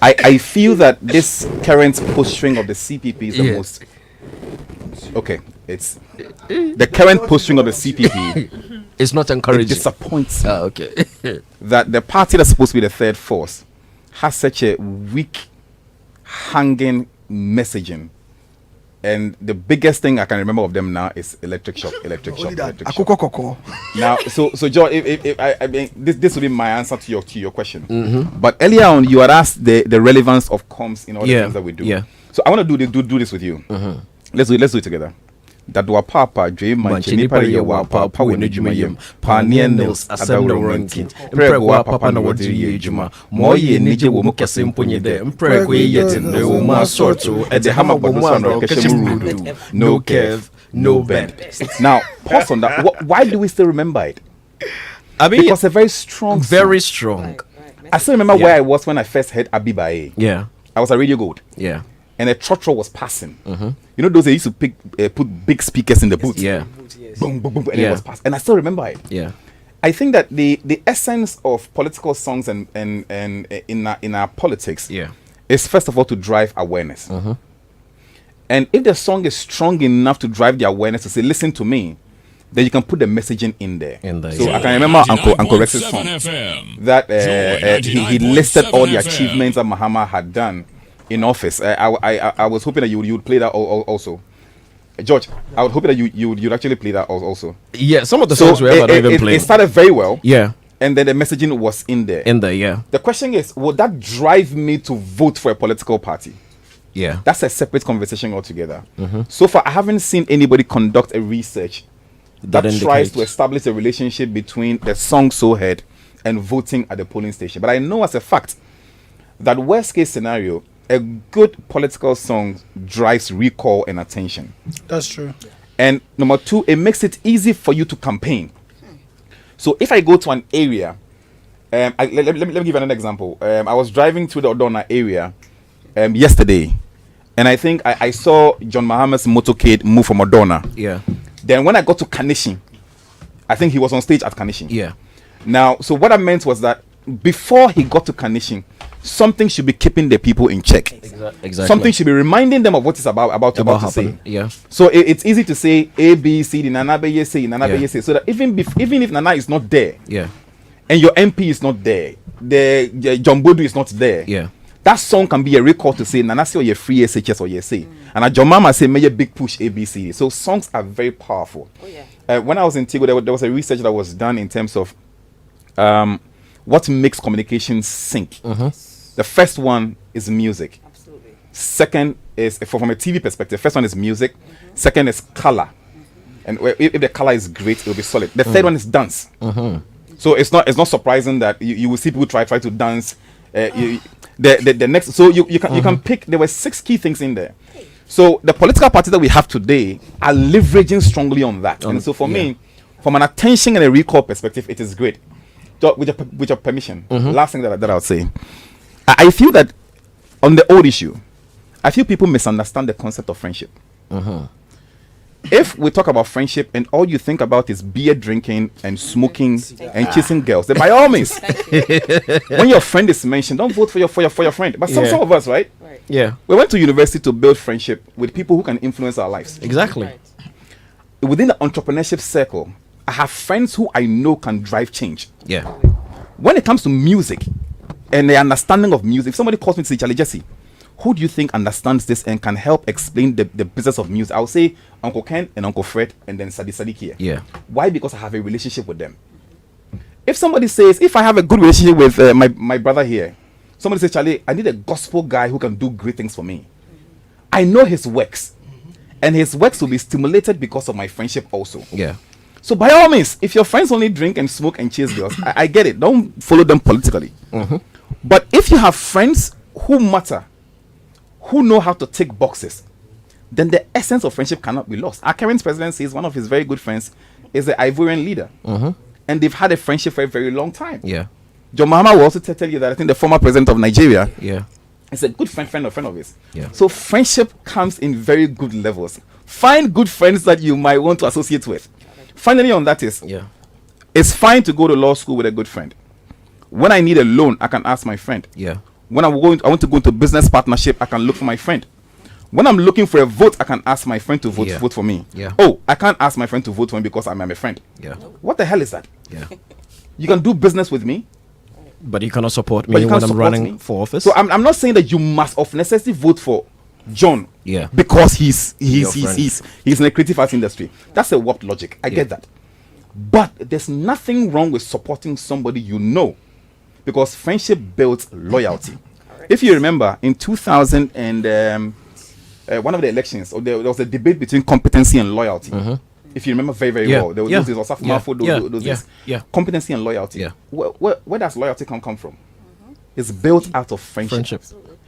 I feel that this current posturing of the CPP is the most. Okay, it's the current posturing of the CPP. It's not encouraging. It disappoints me. Okay. That the party that's supposed to be the third force has such a weak, hanging messaging. And the biggest thing I can remember of them now is electric shock. Now, so George, if I mean, this will be my answer to your question. Mm-hmm. But earlier on, you had asked the relevance of comms in all the things that we do. Yeah. So I want to do this with you. Mm-hmm. Let's do it together. That wa papa dream manchini pare ye wa papa we no juma yem pa ne nails asem no ranking prego wa papa no wodi ye juma mo ye nije wo mu kese mponye de prego ye yetin no wo ma sorto e de hama bodo so no kese no curve no bend. Now pause on that. Why do we still remember it? I mean, because a very strong I still remember where I was when I first heard Abiba A. Yeah, I was at Radio Gold. Yeah. And a trotro was passing. Mm-hmm. You know those they used to put big speakers in the booth. Yeah. Boom, boom, boom, and it was passing. And I still remember it. Yeah. I think that the essence of political songs and in our politics is first of all to drive awareness. Mm-hmm. And if the song is strong enough to drive the awareness to say, listen to me, then you can put the messaging in there. So I can remember Uncle Rex's song that he listed all the achievements that Mahama had done in office. I was hoping that you would play that also. George, I would hope that you'd actually play that also. Yeah, some of the songs we ever even played. It started very well. Yeah. And then the messaging was in there. Yeah. The question is, would that drive me to vote for a political party? Yeah. That's a separate conversation altogether. Mm-hmm. So far, I haven't seen anybody conduct a research that tries to establish a relationship between the song so heard and voting at the polling station. But I know as a fact that worst case scenario, a good political song drives recall and attention. That's true. And number two, it makes it easy for you to campaign. So if I go to an area, let me give you another example. I was driving through the Odona area yesterday, and I think I saw John Mahama's motorcade move from Odona. Yeah. Then when I got to Kanishin, I think he was on stage at Kanishin. Yeah. Now, so what I meant was that before he got to Kanishin, something should be keeping the people in check. Exactly. Something should be reminding them of what is about to say. Yeah. So it's easy to say A, B, C, D, Nana Beye say, Nana Beye say. So that even if Nana is not there, and your MP is not there, the John Bodu is not there, that song can be a recall to say Nana say or your free SHS or your say. And a John Mama say make a big push A, B, C. So songs are very powerful. Oh, yeah. When I was in Tigo, there was a research that was done in terms of what makes communication sync. The first one is music. Absolutely. Second is, from a TV perspective, first one is music. Second is color. And if the color is great, it will be solid. The third one is dance. So it's not surprising that you will see people try to dance. The next, so you can pick. There were 6 key things in there. So the political parties that we have today are leveraging strongly on that. And so for me, from an attention and a recall perspective, it is great. So with your permission, last thing that I would say. I feel that on the old issue, I feel people misunderstand the concept of friendship. If we talk about friendship and all you think about is beer drinking and smoking and kissing girls, then by all means, when your friend is mentioned, don't vote for your friend. But some of us, right? Yeah. We went to university to build friendship with people who can influence our lives. Exactly. Within the entrepreneurship circle, I have friends who I know can drive change. Yeah. When it comes to music and the understanding of music, if somebody calls me to say, Charlie Jesse, who do you think understands this and can help explain the business of music? I'll say Uncle Ken and Uncle Fred and then Sadi Sadiq here. Yeah. Why? Because I have a relationship with them. If somebody says, if I have a good relationship with my brother here, somebody says, Charlie, I need a gospel guy who can do great things for me. I know his works. And his works will be stimulated because of my friendship also. Yeah. So by all means, if your friends only drink and smoke and chase girls, I get it. Don't follow them politically. But if you have friends who matter, who know how to tick boxes, then the essence of friendship cannot be lost. Our current president says one of his very good friends is the Ivorian leader. And they've had a friendship for a very long time. Yeah. John Mahama will also tell you that I think the former president of Nigeria is a good friend of his. Yeah. So friendship comes in very good levels. Find good friends that you might want to associate with. Finally on that is, it's fine to go to law school with a good friend. When I need a loan, I can ask my friend. Yeah. When I want to go into business partnership, I can look for my friend. When I'm looking for a vote, I can ask my friend to vote for me. Yeah. Oh, I can't ask my friend to vote for me because I'm a friend. Yeah. What the hell is that? Yeah. You can do business with me, but you cannot support me when I'm running for office. So I'm not saying that you must of necessity vote for John. Yeah. Because he's in the creative arts industry. That's a warped logic. I get that. But there's nothing wrong with supporting somebody you know, because friendship builds loyalty. If you remember, in 2000 and one of the elections, there was a debate between competency and loyalty. If you remember very, very well, there was those competency and loyalty. Yeah. Where does loyalty come from? It's built out of friendship.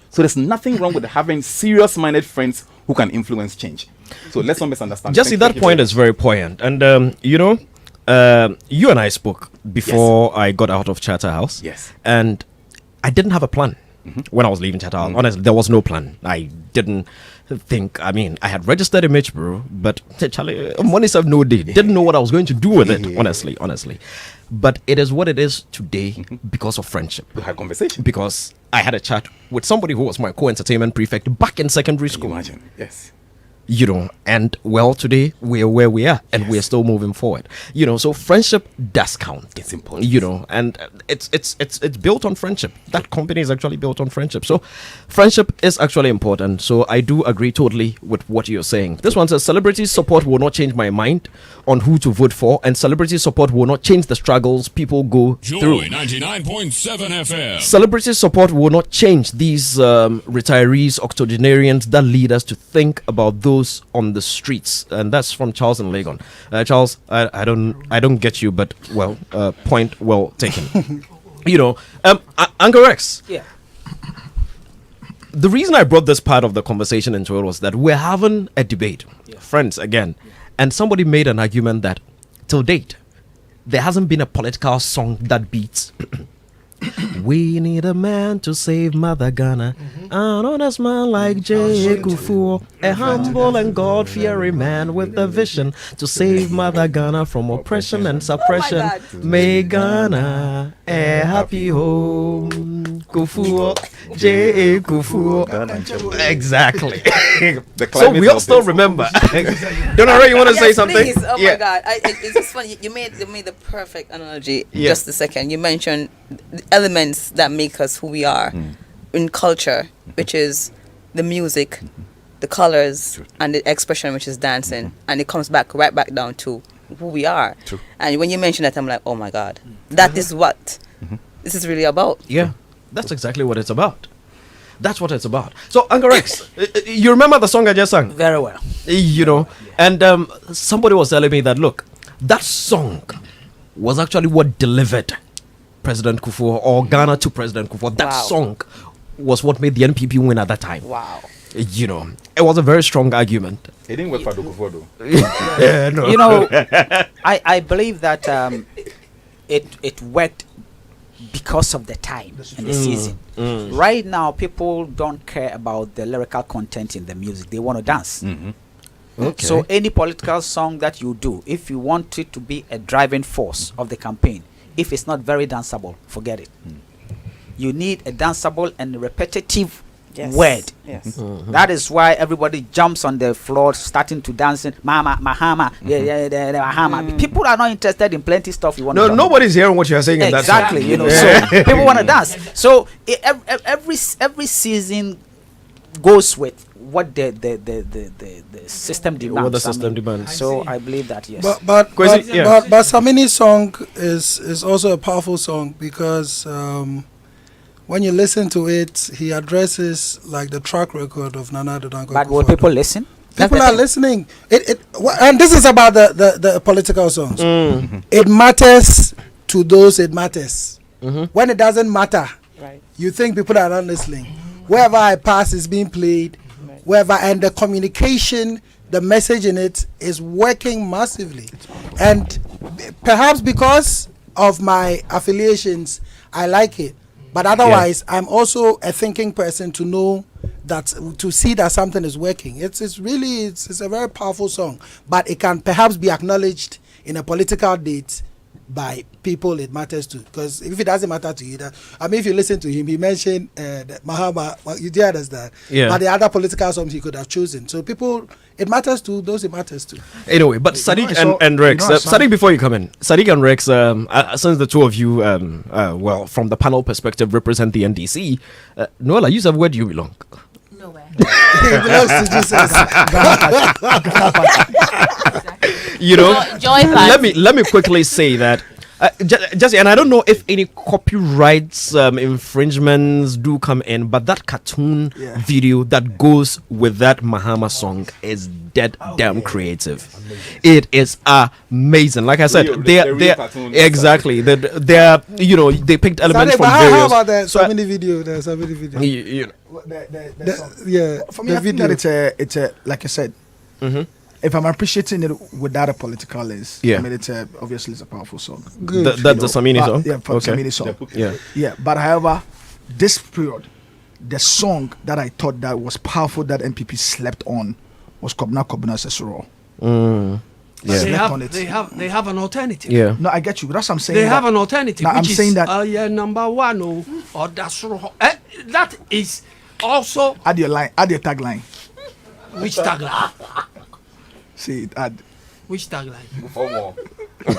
So there's nothing wrong with having serious-minded friends who can influence change. So let's not misunderstand. Just see, that point is very poignant. And, you and I spoke before I got out of Charterhouse. Yes. And I didn't have a plan when I was leaving Charterhouse. Honestly, there was no plan. I didn't think, I had registered Image Bureau, but Charlie, money served no day. Didn't know what I was going to do with it, honestly. But it is what it is today because of friendship. We had conversation. Because I had a chat with somebody who was my co-entertainment prefect back in secondary school. Imagine, yes. And well, today we're where we are, and we're still moving forward. So friendship does count. It's important. And it's built on friendship. That company is actually built on friendship. So friendship is actually important. So I do agree totally with what you're saying. This one says, celebrity support will not change my mind on who to vote for, and celebrity support will not change the struggles people go through. 99.7 FM. Celebrity support will not change these retirees, octogenarians that lead us to think about those on the streets. And that's from Charles in Legon. Charles, I don't get you, but point well taken. Uncle Rex. Yeah. The reason I brought this part of the conversation into it was that we're having a debate, friends again, and somebody made an argument that till date there hasn't been a political song that beats we need a man to save Mother Ghana. An honest man like J. Kufuor, a humble and God-fearing man with a vision to save Mother Ghana from oppression and suppression. May Ghana a happy home. Kufuor, J. Kufuor. Exactly. So we all still remember. Donore, you want to say something? Please. Oh my God! It's just funny. You made the perfect analogy. Just a second. You mentioned elements that make us who we are in culture, which is the music, the colors, and the expression, which is dancing, and it comes right back down to who we are. True. And when you mention that, I'm like, oh my God, that is what this is really about. Yeah, that's exactly what it's about. That's what it's about. So, Uncle Rex, you remember the song I just sang? Very well. And somebody was telling me that, look, that song was actually what delivered President Kufuor, or Ghana to President Kufuor. That song was what made the NPP win at that time. Wow. It was a very strong argument. It didn't work for Kufuor though. No. I believe that it worked because of the time and the season. Right now, people don't care about the lyrical content in the music. They want to dance. Okay. So any political song that you do, if you want it to be a driving force of the campaign, if it's not very danceable, forget it. You need a danceable and repetitive word. Yes. That is why everybody jumps on the floor starting to dancing. Mahama. Mahama. People are not interested in plenty stuff. Nobody's hearing what you're saying in that song. Exactly. So people want to dance. So every season goes with what the system demands. What the system demands. So I believe that, yes. But Samini's song is also a powerful song because when you listen to it, he addresses like the track record of Nana Addo Dankwa. But will people listen? People are listening. And this is about the political songs. It matters to those it matters. When it doesn't matter, you think people are not listening. Wherever I pass is being played. Wherever, and the communication, the message in it is working massively. And perhaps because of my affiliations, I like it. But otherwise, I'm also a thinking person to know that, to see that something is working. It's a very powerful song. But it can perhaps be acknowledged in a political date by people it matters to. Because if it doesn't matter to you, if you listen to him, he mentioned Mahama. Well, you do understand. Yeah. But the other political songs he could have chosen. So people, it matters to those it matters to. Anyway, but Sadiq and Rex, Sadiq, before you come in, Sadiq and Rex, since the two of you, well, from the panel perspective, represent the NDC, Noella, you said, where do you belong? Nowhere. It belongs to Jesus. You know, Joy let me quickly say that Jesse, and I don't know if any copyrights infringements do come in, but that cartoon video that goes with that Mahama song is damn creative. Amazing. It is amazing. Like I said, they're exactly they're they picked elements from various. How about that? So many videos. There's so many videos. For me, I think that it's a like I said. Mm-hmm. If I'm appreciating it without a political lens, I mean, obviously it's a powerful song. Good. That's the Samini song? Yeah, Samini song. Yeah. But however, this period, the song that I thought that was powerful that MPP slept on was Kobna Sesoro. They have an alternative. Yeah. No, I get you. That's what I'm saying. They have an alternative. No, I'm saying that. Number one, or that's that is also. Add your tagline. Which tagline? See it, add. Which tagline? For more. I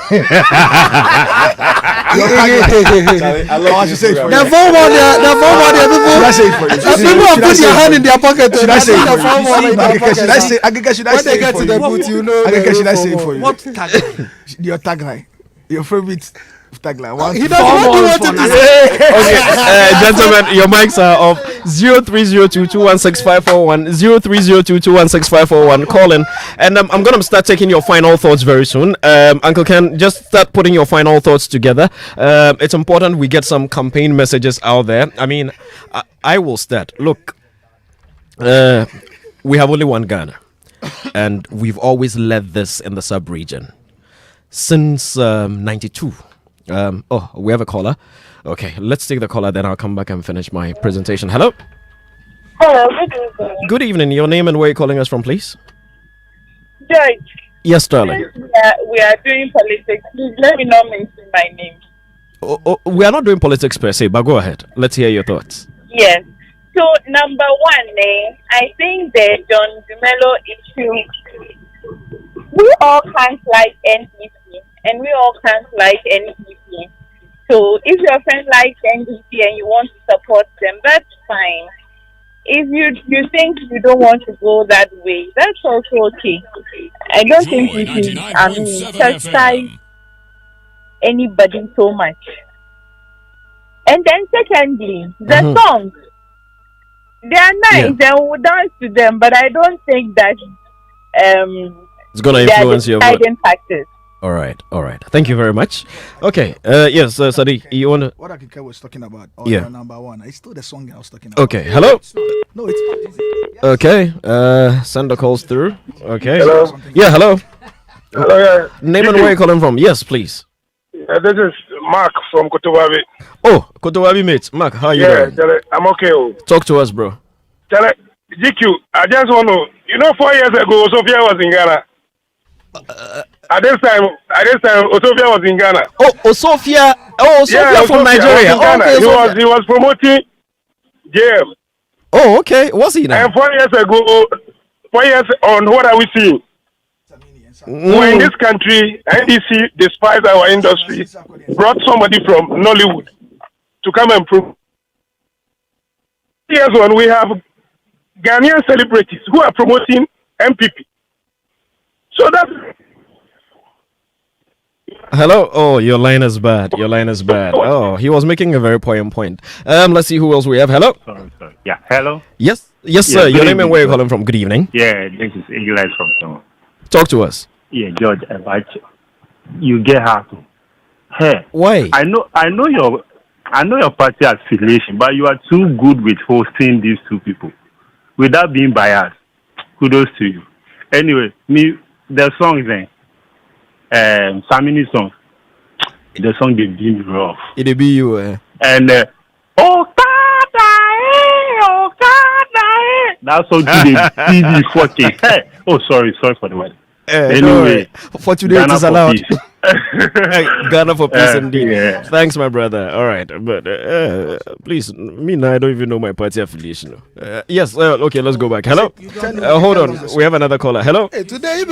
should say it for you. The phone one there, people. Should I say it for you? People are putting your hand in their pocket. Should I say it for you? Should I say it for you? Should I say it for you? What tagline? Your tagline. Your favorite tagline. He doesn't want to say. Okay, gentlemen, your mics are off. 0302216541, 0302216541. Call in, and I'm gonna start taking your final thoughts very soon. Uncle Ken, just start putting your final thoughts together. It's important we get some campaign messages out there. I mean, I will start. Look, we have only one Ghana, and we've always led this in the sub-region since '92. We have a caller. Okay, let's take the caller, then I'll come back and finish my presentation. Hello. Hello, good evening. Good evening. Your name and where you're calling us from, please? George. Yes, darling. We are doing politics. Please let me not mention my name. We are not doing politics per se, but go ahead. Let's hear your thoughts. Yes. So, number one, I think the John Dumelo issue, we all can't like NDC, and we all can't like NDC. So if your friend likes NDC and you want to support them, that's fine. If you think you don't want to go that way, that's also okay. I don't think we should chastise anybody so much. And then secondly, the songs, they are nice and we'll dance to them, but I don't think that it's gonna influence your guiding factors. All right. Thank you very much. Okay. Yes, Sadiq, you want to... What Akika was talking about, number one, it's still the song I was talking about. Okay. Hello? No, it's... Okay. Send the calls through. Okay. Hello? Yeah, hello. Hello, yeah. Name and where you calling from? Yes, please. This is Mark from Kotowabi. Oh, Kotowabi, mate. Mark, how are you doing? Yeah, I'm okay. Talk to us, bro. GQ, I just want to... 4 years ago, Sophia was in Ghana. At this time, Osofia was in Ghana. Osofia from Nigeria. Okay, he was promoting JM. Oh, okay. Was he now? And 4 years ago, 4 years on, what are we seeing? We're in this country, NDC, despite our industry, brought somebody from Nollywood to come and prove. Here's one, we have Ghanaian celebrities who are promoting MPP. So that's... Hello? Oh, your line is bad. Oh, he was making a very poignant point. Let's see who else we have. Hello? Sorry. Yeah, hello? Yes, sir. Your name and where you're calling from. Good evening. Yeah, this is Eli from Town. Talk to us. Yeah, George, you get her to. Hey. Why? I know your party affiliation, but you are too good with hosting these two people. Without being biased. Kudos to you. Anyway, the song then, Samini song, the song they be rough. It be you, And that's how they TV 40. Hey, sorry for the word. Anyway, for today it is allowed. Hey, Ghana for peace indeed. Yeah. Thanks, my brother. All right, but please, me now, I don't even know my party affiliation. Yes, okay, let's go back. Hello. Hold on, we have another caller. Hello. Hey, today,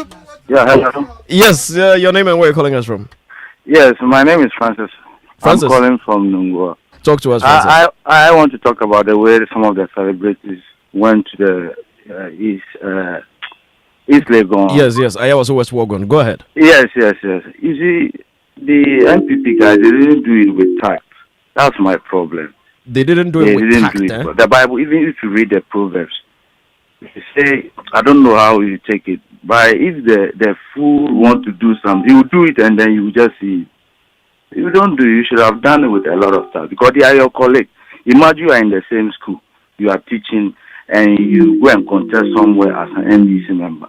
Yeah, hello. Yes, your name and where you're calling us from. Yes, my name is Francis. Francis. I'm calling from Nungua. Talk to us, Francis. I want to talk about the way some of the celebrities went to the East Legon. Yes. I was West Wagon. Go ahead. Yes. You see, the NPP guys, they didn't do it with tact. That's my problem. They didn't do it with tact. The Bible, even if you read the Proverbs, you say, I don't know how you take it, but if the fool want to do something, he will do it and then you will just see it. If you don't do it, you should have done it with a lot of stuff because they are your colleagues. Imagine you are in the same school, you are teaching, and you go and contest somewhere as an NDC member.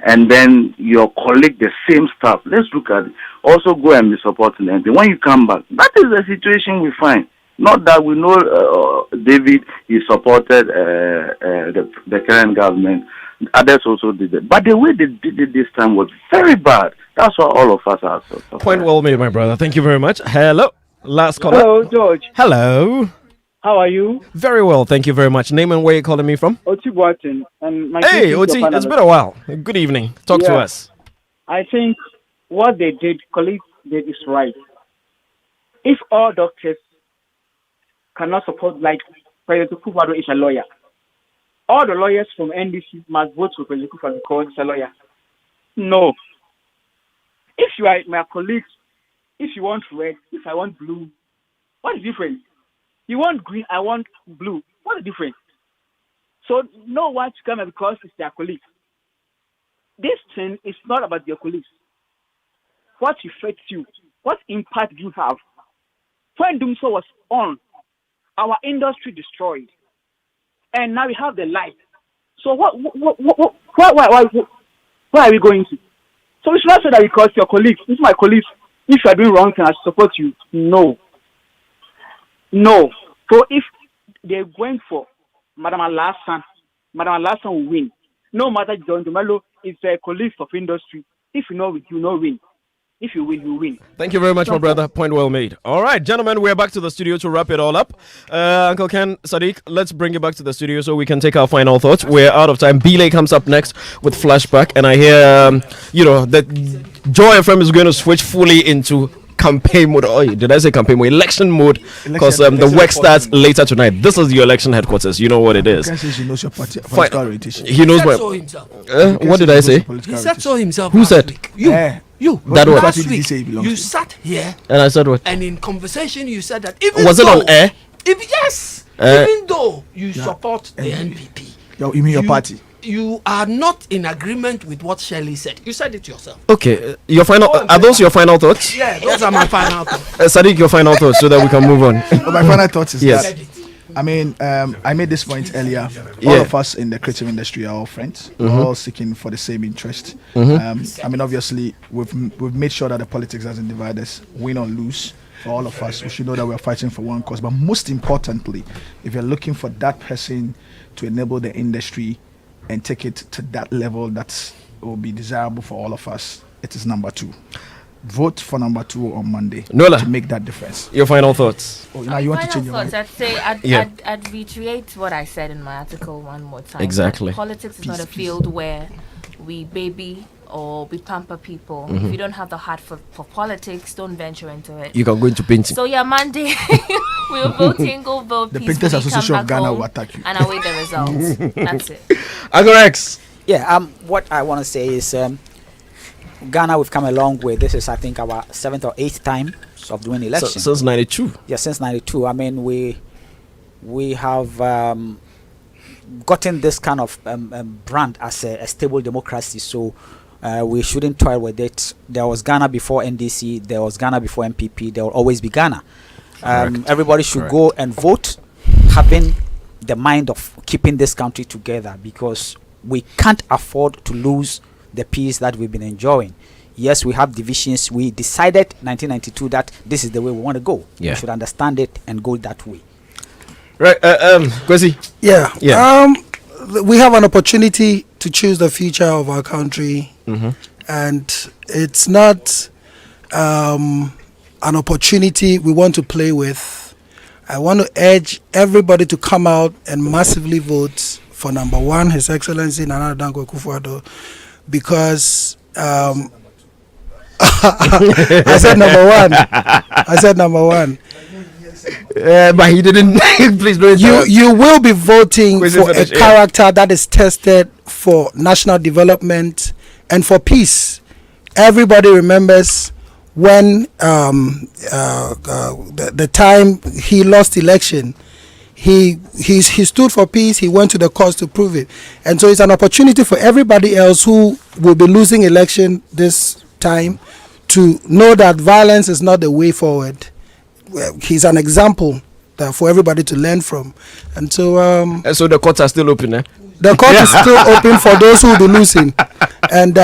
And then your colleague, the same stuff. Let's look at it. Also go and be supporting them. When you come back, that is the situation we find. Not that we know David, he supported the current government. Others also did it. But the way they did it this time was very bad. That's why all of us are so Point well made, my brother. Thank you very much. Hello. Last caller. Hello, George. Hello. How are you? Very well, thank you very much. Name and where you calling me from? Oti Boatin. And my Hey, Oti, it's been a while. Good evening. Talk to us. I think what they did, colleagues did is right. If all doctors cannot support, like President Kufuor is a lawyer, all the lawyers from NDC must vote for President Kufuor because he's a lawyer. No. If you are my colleagues, if you want red, if I want blue, what is the difference? You want green, I want blue. What is the difference? So no one to come because it's their colleagues. This thing is not about your colleagues. What affects you? What impact do you have? When Doomso was on, our industry destroyed. And now we have the light. So why are we going to? So we should not say that because your colleagues, this is my colleagues, if you are doing wrong, can I support you? No. So if they're going for Madam Alassane will win. No matter John Dumelo is a colleague of industry. If you know it, you know win. If you win, you win. Thank you very much, my brother. Point well made. All right, gentlemen, we're back to the studio to wrap it all up. Uncle Ken, Sadiq, let's bring you back to the studio so we can take our final thoughts. We're out of time. Belay comes up next with Flashback, and I hear, that Joy FM is going to switch fully into campaign mode. Oh, did I say campaign mode? Election mode, because the work starts later tonight. This is your election headquarters. You know what it is. He knows your party, political orientation. He knows my. What did I say? He said so himself. Who said? You. That was last week, you sat here. And I said what? And in conversation, you said that even was it on air? Even though you support the NPP. You mean your party? You are not in agreement with what Shirley said. You said it yourself. Okay, your final. Are those your final thoughts? Yeah, those are my final thoughts. Sadiq, your final thoughts, so that we can move on. My final thoughts is yes. that, I mean, I made this point earlier. All of us in the creative industry are all friends. We're all seeking for the same interest. I mean, obviously, we've made sure that the politics doesn't divide us, win or lose. For all of us, we should know that we're fighting for one cause. But most importantly, if you're looking for that person to enable the industry and take it to that level that will be desirable for all of us, it is number 2. Vote for number 2 on Monday. Nola, to make that difference. Your final thoughts. Oh, now you want to change your mind? I'd say I'd reiterate what I said in my article one more time. Exactly. Politics is not a field where we baby or we pamper people. If you don't have the heart for politics, don't venture into it. You can go into painting. So yeah, Monday we're voting. Go vote. The Painters Association of Ghana will attack you and await the results. That's it. Agorex. Yeah. What I want to say is, Ghana, we've come a long way. This is, I think, our 7th or 8th time of doing elections. Since 92. Yeah, since 92. I mean, we have gotten this kind of brand as a stable democracy. So we shouldn't toy with it. There was Ghana before NDC. There was Ghana before MPP. There will always be Ghana. Everybody should go and vote, having the mind of keeping this country together, because we can't afford to lose the peace that we've been enjoying. Yes, we have divisions. We decided 1992 that this is the way we want to go. We should understand it and go that way. Right, Kwesi. Yeah. We have an opportunity to choose the future of our country, and it's not an opportunity we want to play with. I want to urge everybody to come out and massively vote for number one, His Excellency Nana Danko Akufo-Addo, because I said number one. But he didn't. Please don't. You will be voting for a character that is tested for national development and for peace. Everybody remembers when the time he lost election. He stood for peace. He went to the courts to prove it, and so it's an opportunity for everybody else who will be losing election this time to know that violence is not the way forward. He's an example for everybody to learn from, and so so the courts are still open. The court is still open for those who will be losing, and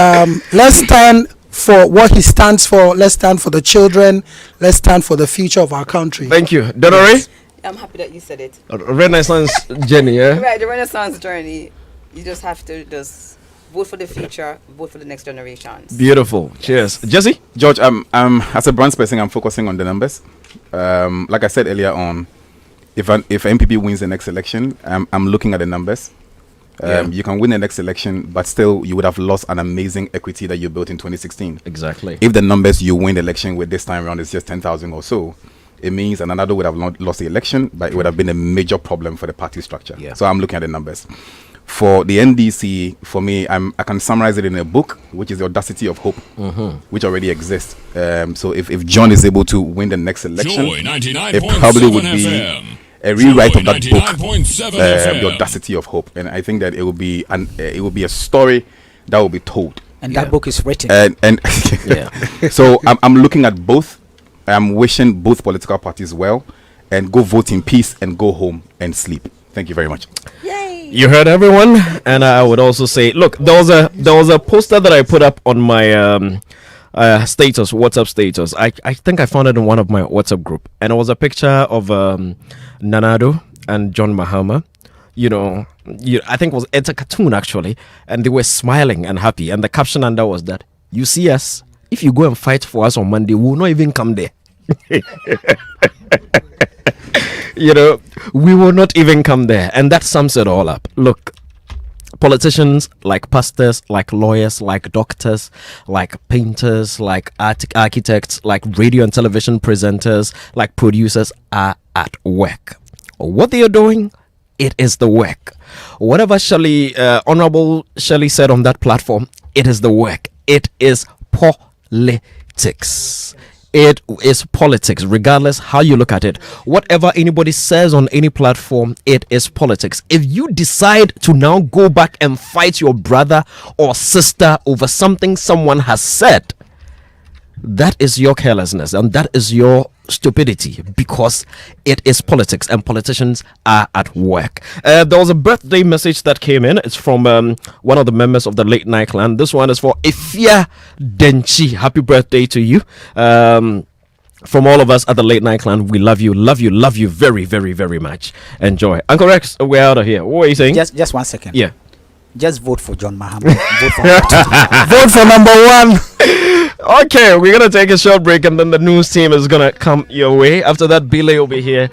let's stand for what he stands for. Let's stand for the children. Let's stand for the future of our country. Thank you, Donore. I'm happy that you said it. Renaissance journey, yeah. Right, the Renaissance journey. You just have to vote for the future, vote for the next generations. Beautiful. Cheers, Jesse. George, as a brand person, I'm focusing on the numbers. Like I said earlier on, if MPP wins the next election, I'm looking at the numbers. You can win the next election, but still you would have lost an amazing equity that you built in 2016. Exactly. If the numbers you win the election with this time around is just 10,000 or so, it means another would have not lost the election, but it would have been a major problem for the party structure. Yeah. So I'm looking at the numbers. For the NDC, for me, I can summarize it in a book, which is The Audacity of Hope, which already exists. So if John is able to win the next election, it probably would be a rewrite of that book, The Audacity of Hope. And I think that it will be a story that will be told. And that book is written. And so I'm looking at both. I'm wishing both political parties well, and go vote in peace and go home and sleep. Thank you very much. Yay! You heard everyone, and I would also say, look, there was a poster that I put up on my WhatsApp status. I think I found it in one of my WhatsApp group, and it was a picture of Nanado and John Mahama. I think it's a cartoon actually, and they were smiling and happy, and the caption under was that, "You see us. If you go and fight for us on Monday, we will not even come there." We will not even come there. And that sums it all up. Look, politicians, like pastors, like lawyers, like doctors, like painters, like architects, like radio and television presenters, like producers are at work. What they are doing, it is the work. Whatever Honorable Shelley said on that platform, it is the work. It is politics. It is politics, regardless how you look at it. Whatever anybody says on any platform, it is politics. If you decide to now go back and fight your brother or sister over something someone has said, that is your carelessness and that is your stupidity, because it is politics and politicians are at work. There was a birthday message that came in. It's from one of the members of the Late Night Clan. This one is for Ifia Denchi. Happy birthday to you. From all of us at the Late Night Clan, we love you very, very, very much. Enjoy. Uncle Rex, we're out of here. What are you saying? Just 1 second. Yeah. Just vote for John Mahama. Vote for number one. Okay, we're going to take a short break and then the news team is going to come your way. After that, Billy will be here